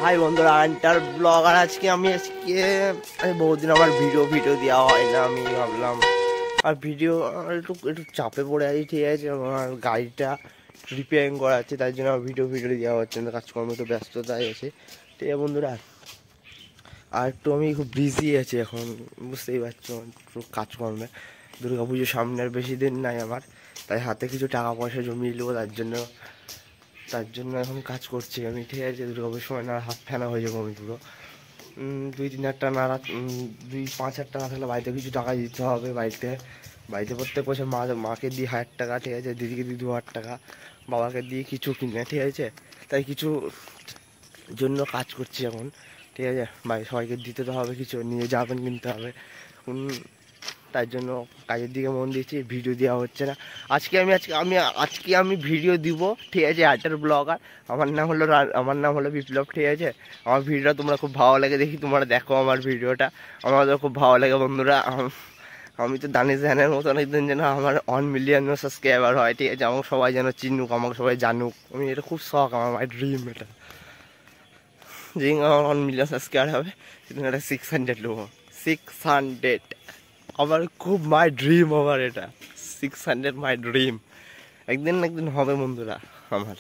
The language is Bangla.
হাই বন্ধুরা, আন্টার ব্লগার। আজকে বহুদিন আমার ভিডিও দেওয়া হয় না। আমি ভাবলাম আর ভিডিও একটু একটু চাপে পড়ে আছি, ঠিক আছে। আমার গাড়িটা রিপেয়ারিং করা আছে, তাই জন্য আমার ভিডিও দেওয়া হচ্ছে না, কাজকর্ম তো ব্যস্ততায় আছে, ঠিক আছে বন্ধুরা। আর একটু আমি খুব বিজি আছি এখন, বুঝতেই পারছো, একটু কাজকর্মে। দুর্গা পুজোর সামনে আর বেশি দিন নাই আমার, তাই হাতে কিছু টাকা পয়সা জমিয়ে নেবো, তার জন্য এখন কাজ করছি আমি, ঠিক আছে। দুর্গাপুজোর সময় না হাত ফেনা হয়ে যাবো আমি পুরো। 2-3 হাজার না, 2-5 হাজার টাকা থাকলে বাড়িতে কিছু টাকা দিতে হবে। বাড়িতে প্রত্যেক বছর মাকে দিই 1000 টাকা, ঠিক আছে। দিদিকে দিই 2000 টাকা, বাবাকে দিয়ে কিছু কিনে, ঠিক আছে। তাই কিছু জন্য কাজ করছি এখন, ঠিক আছে। সবাইকে দিতে তো হবে, কিছু নিয়ে যাবেন কিনতে হবে। তার জন্য কাজের দিকে মন দিয়েছি, ভিডিও দেওয়া হচ্ছে না। আজকে আমি ভিডিও দিব, ঠিক আছে। আর্টের ব্লগার, আমার নাম হলো বিপ্লব, ঠিক আছে। আমার ভিডিওটা তোমরা খুব ভালো লাগে দেখি, তোমরা দেখো আমার ভিডিওটা, আমাদের খুব ভালো লাগে বন্ধুরা। আমি তো দানিশ জানের মতো অনেকদিন যেন আমার 1 মিলিয়ন সাবস্ক্রাইবার হয়, ঠিক আছে। আমাকে সবাই যেন চিনুক, আমাকে সবাই জানুক, আমি এটা খুব শখ, আমার মাই ড্রিম এটা। যেদিন আমার 1 মিলিয়ন সাবস্ক্রাইবার হবে সেদিন একটা 600 নেবো, 600। আমার খুব মাই ড্রিম, আমার এটা 600 মাই ড্রিম। একদিন না একদিন হবে বন্ধুরা আমার।